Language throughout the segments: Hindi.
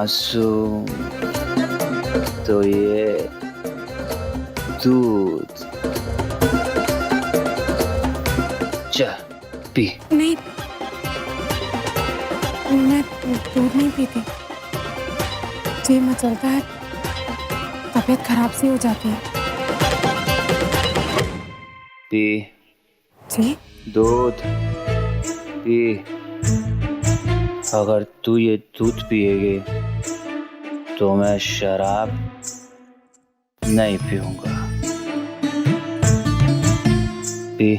मासूम तो ये दूध। चल पी। नहीं, मैं दूध नहीं पीती। जी मचलता है, तबीयत खराब सी हो जाती है। पी जी दूध पी। अगर तू ये दूध पिएगी तो मैं शराब नहीं पीऊंगा। पी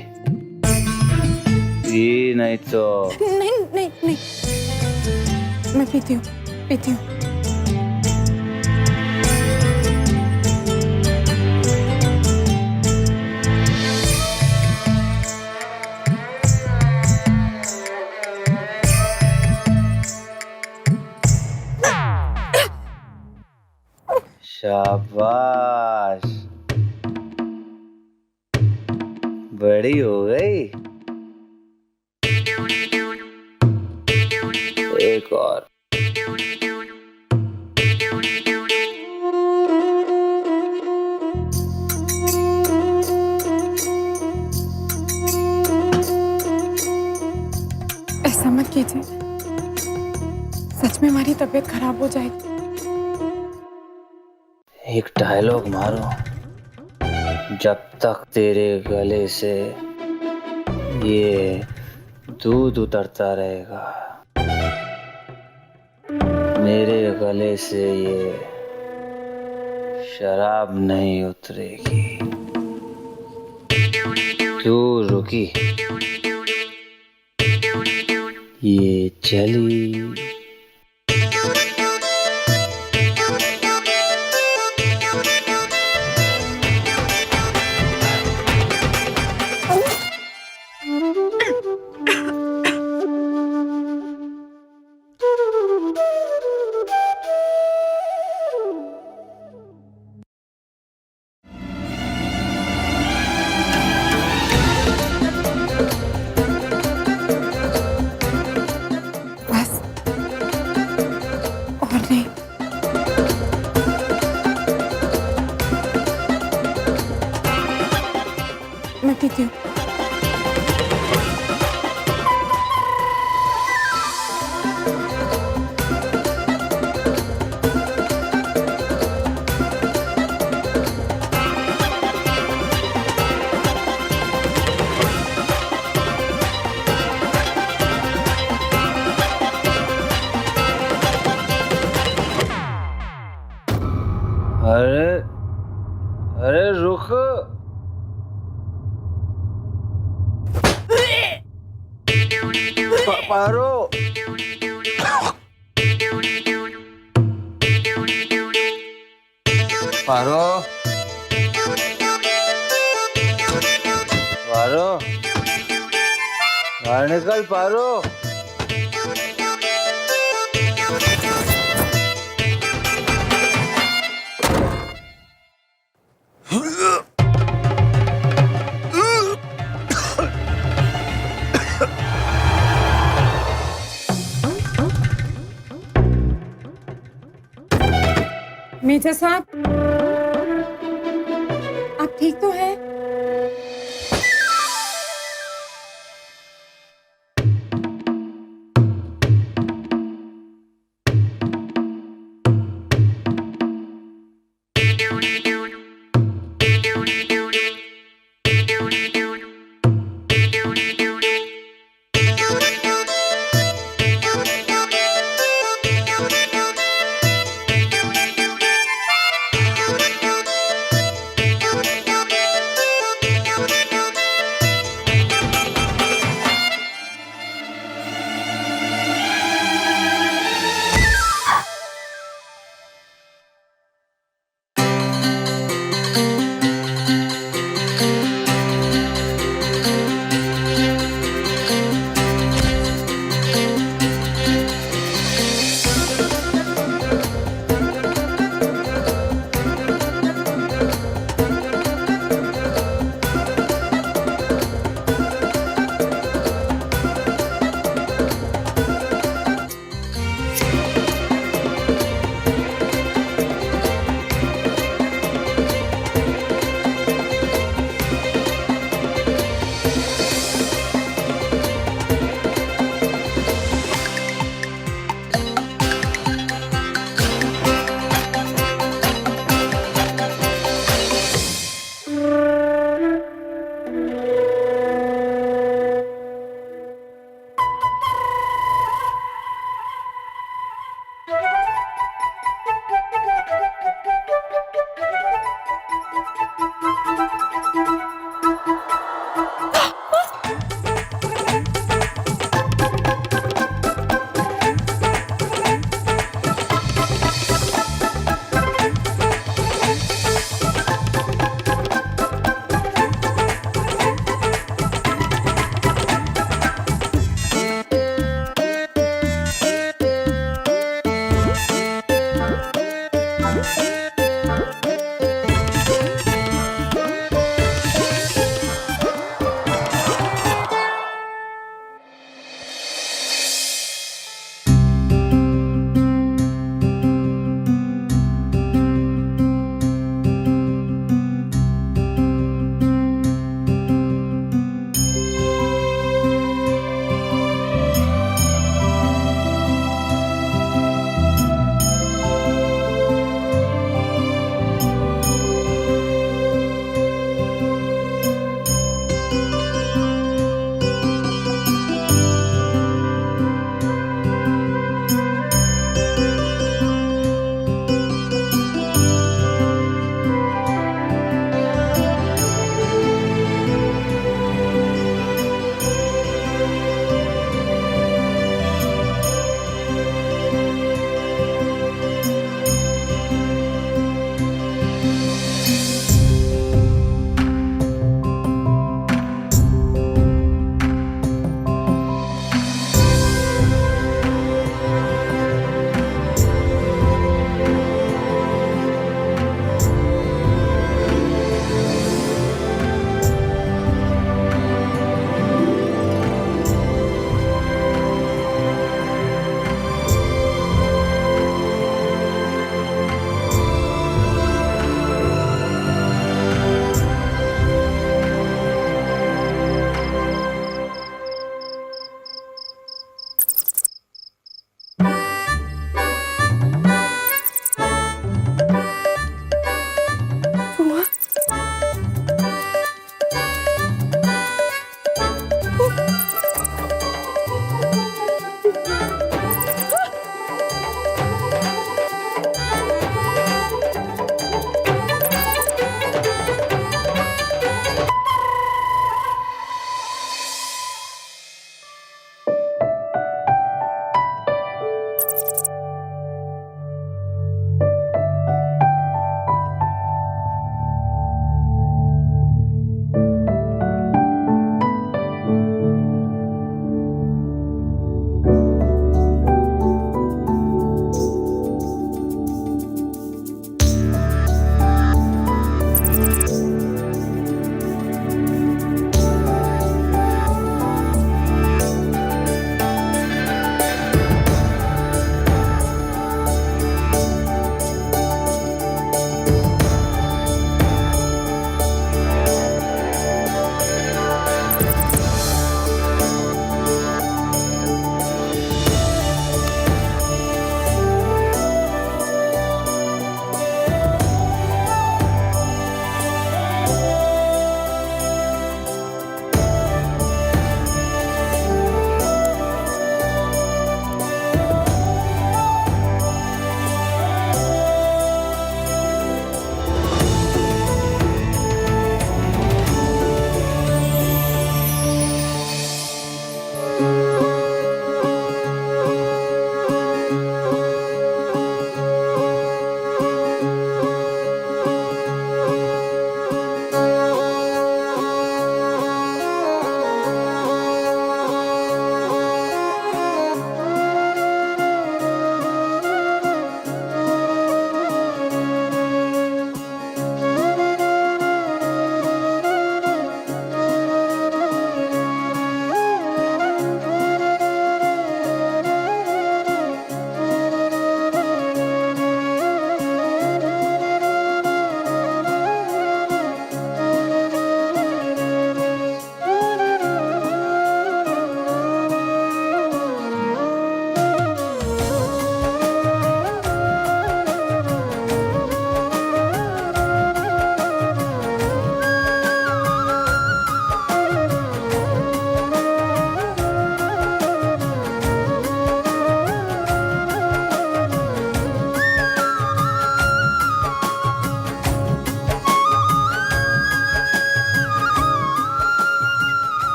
पी नहीं तो। नहीं नहीं नहीं, मैं पीती हूँ, पीती हूँ। शाबाश, बड़ी हो गई। एक और। ऐसा मत कीजिए, सच में हमारी तबीयत खराब हो जाएगी। एक डायलॉग मारो, जब तक तेरे गले से ये दूध उतरता रहेगा, मेरे गले से ये शराब नहीं उतरेगी। तू रुकी, ये चली। बस और नहीं। मैं पीती हूँ। अरे अरे रुक। पारो। पारो पारो, बाहर निकल पारो। मेजर साहब, आप ठीक तो हैं?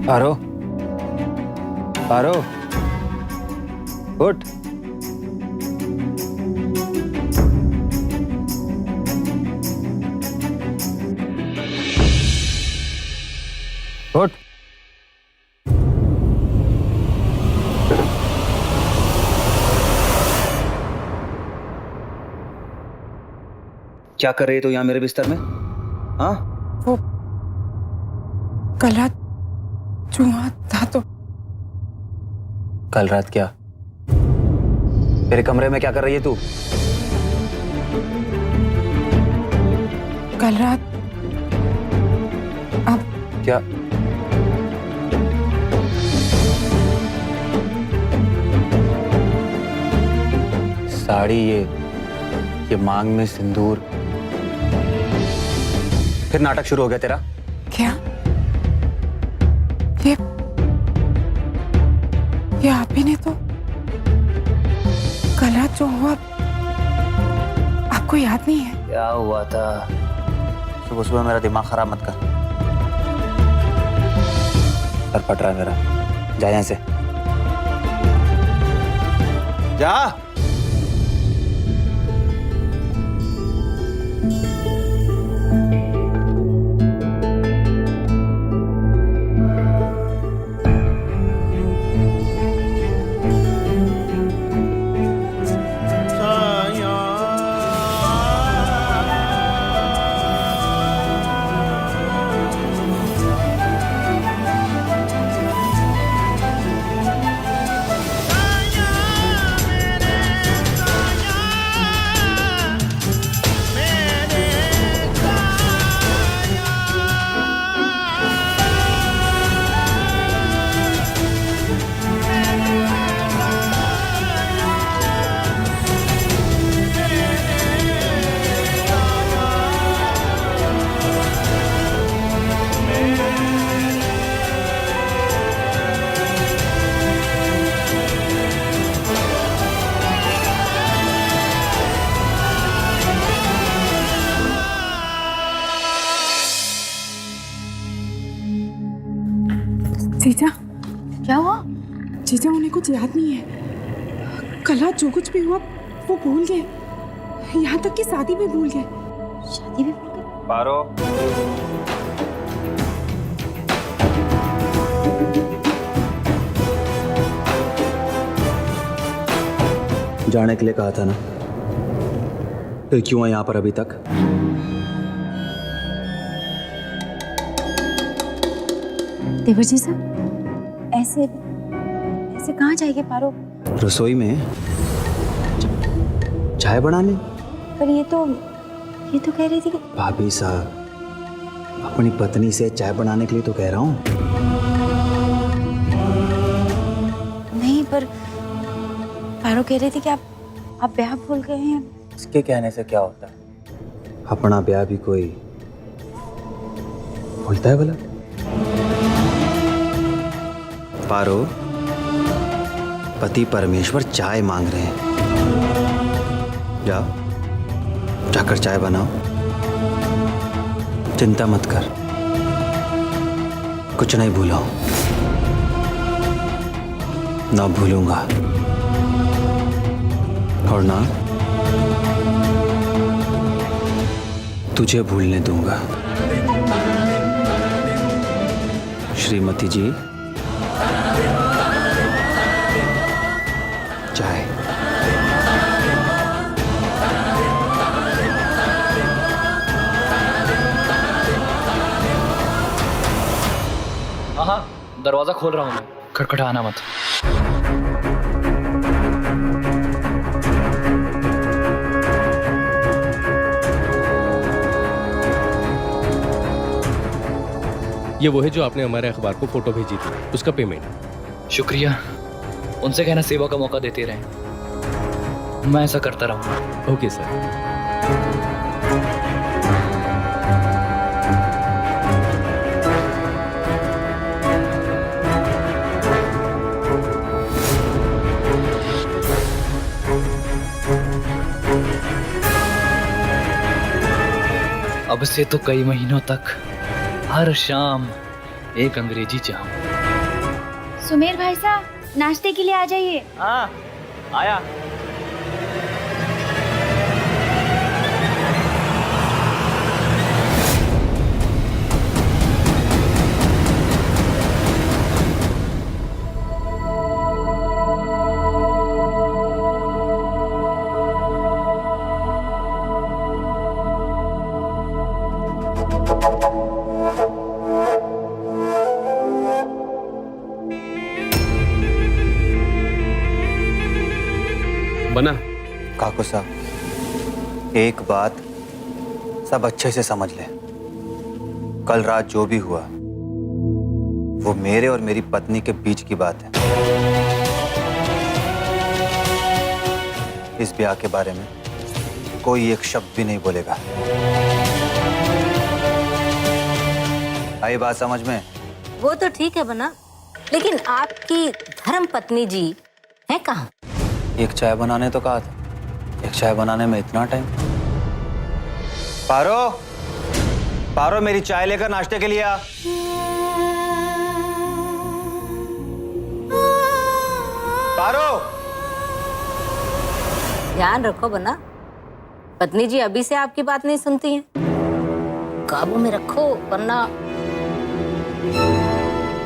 पारो, पारो, उठ। उठ। क्या कर रही है तू यहाँ मेरे बिस्तर में? हाँ? वो कल रात चूहा था तो कल रात क्या? मेरे कमरे में क्या कर रही है तू? कल रात अब क्या? साड़ी, ये मांग में सिंदूर, फिर नाटक शुरू हो गया तेरा? क्या ये आप ही ने तो कल रात जो हुआ आपको याद नहीं है? क्या हुआ था? सुबह सुबह मेरा दिमाग खराब मत कर। सर फट रहा है मेरा। जा यहाँ से, जा। जीजा, क्या हुआ? जीजा उन्हें कुछ याद नहीं है। कल रात जो कुछ भी हुआ वो भूल गए, यहाँ तक कि शादी भी भूल गए। शादी भी भूल गए? पारो, जाने के लिए कहा था ना, तो क्यों है यहाँ पर अभी तक? देवर जी साहब, ऐसे ऐसे कहाँ जाएंगे पारो? रसोई में चाय बनाने। पर ये तो कह रही थी कि भाभी साहब, अपनी पत्नी से चाय बनाने के लिए तो कह रहा हूँ। नहीं, पर पारो कह रही थी कि आप ब्याह भूल गए हैं। इसके कहने से क्या होता है? अपना ब्याह भी कोई भूलता है भला? पारो, पति परमेश्वर चाय मांग रहे हैं। जाओ, जाकर चाय बनाओ। चिंता मत कर, कुछ नहीं भूला हूं, ना भूलूंगा और ना तुझे भूलने दूंगा। श्रीमती जी, चाय। हाँ, दरवाजा खोल रहा हूँ मैं, खटखटाना मत। ये वो है जो आपने हमारे अखबार को फोटो भेजी थी, उसका पेमेंट। शुक्रिया, उनसे कहना सेवा का मौका देते रहे। मैं ऐसा करता रहूंगा। Okay sir. अब से तो कई महीनों तक हर शाम एक अंग्रेजी जाम। सुमेर भाई साहब नाश्ते के लिए आ जाइए। हाँ आया। बना। काकू साहब, एक बात सब अच्छे से समझ लें। कल रात जो भी हुआ वो मेरे और मेरी पत्नी के बीच की बात है। इस ब्याह के बारे में कोई एक शब्द भी नहीं बोलेगा। आई बात समझ में? वो तो ठीक है बना, लेकिन आपकी धर्म पत्नी जी है कहाँ? एक चाय बनाने तो कहा था। एक चाय बनाने में इतना टाइम? पारो, पारो मेरी चाय लेकर नाश्ते के लिए आ। पारो, ध्यान रखो बना, पत्नी जी अभी से आपकी बात नहीं सुनती हैं। काबू में रखो वरना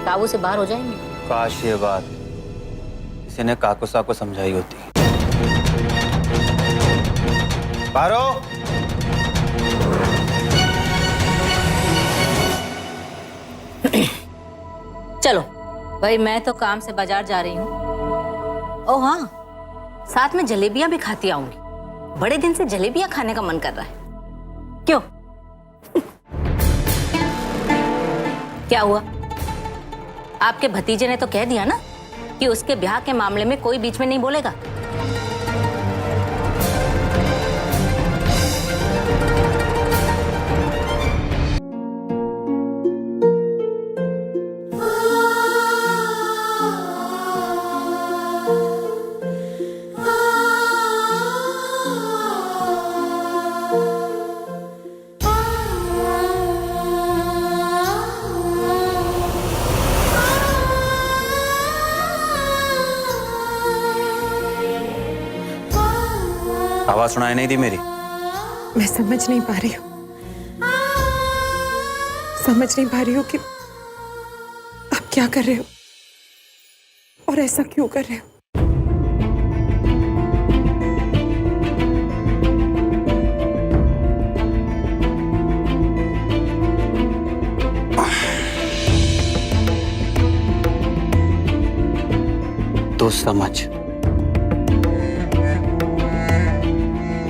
काबू से बाहर हो जाएंगे। काश ये बात किसी ने काकू साहब को समझाई होती। पारो, चलो भाई, मैं तो काम से बाजार जा रही हूँ। ओ हाँ, साथ में जलेबियां भी खाती आऊंगी। बड़े दिन से जलेबियां खाने का मन कर रहा है। क्यों? क्या हुआ? आपके भतीजे ने तो कह दिया ना कि उसके ब्याह के मामले में कोई बीच में नहीं बोलेगा। आवाज सुनाई नहीं दी मेरी? मैं समझ नहीं पा रही हूँ, समझ नहीं पा रही हूँ कि आप क्या कर रहे हो और ऐसा क्यों कर रहे हो। तो समझ,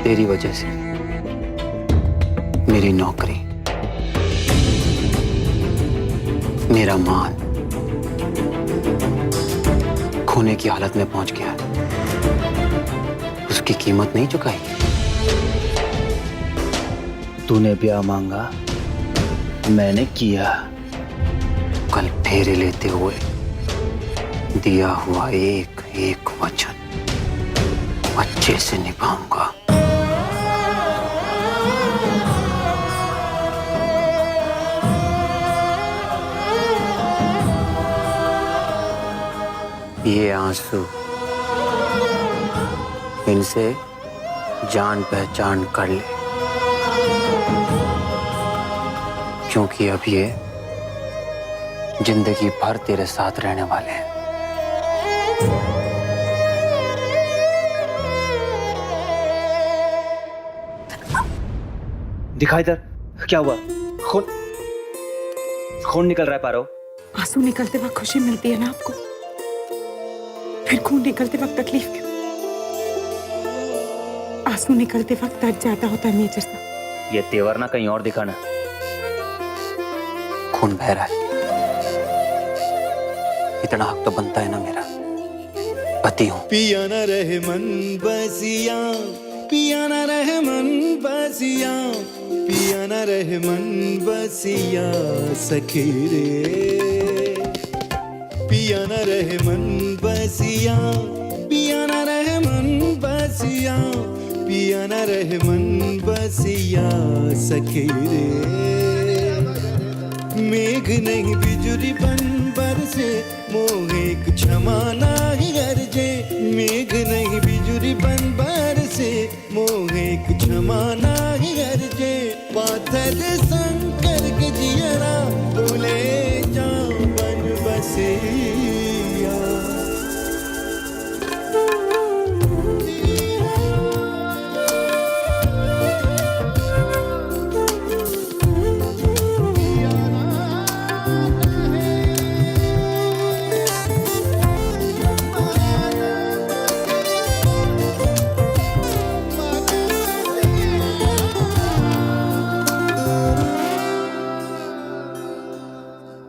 तेरी वजह से मेरी नौकरी, मेरा माल खोने की हालत में पहुंच गया। उसकी कीमत नहीं चुकाई। तूने ब्याह मांगा, मैंने किया। कल फेरे लेते हुए दिया हुआ एक एक वचन अच्छे से निभाऊंगा। ये आंसू, इनसे जान पहचान कर ले, क्योंकि अब ये जिंदगी भर तेरे साथ रहने वाले हैं। दिखाई इधर, क्या हुआ? खून खून निकल रहा है पारो। आंसू निकलते वक्त खुशी मिलती है ना आपको, फिर खून निकलते वक्त तकलीफ क्यों? आंसू निकलते वक्त दर्द ज्यादा होता है मेजर साहब। ये तेवर ना कहीं और दिखाना। खून बह रहा है, इतना हक तो बनता है ना, मेरा पति हूं। पिया न रहे मन बसिया, पिया न रहे मन बसिया, पिया न रहे मन बसिया सखी रे। पिया न रहे मन बसिया, पिया न रहे मन बसिया, पिया न रहे मन बसिया सखी रे। मेघ नहीं बिजुली बन बरसे, मोह एक क्षमा नाही गरजे मेघ नहीं बिजुरी बन बरसे मोह एक क्षमा नाही गरजे पाथर सा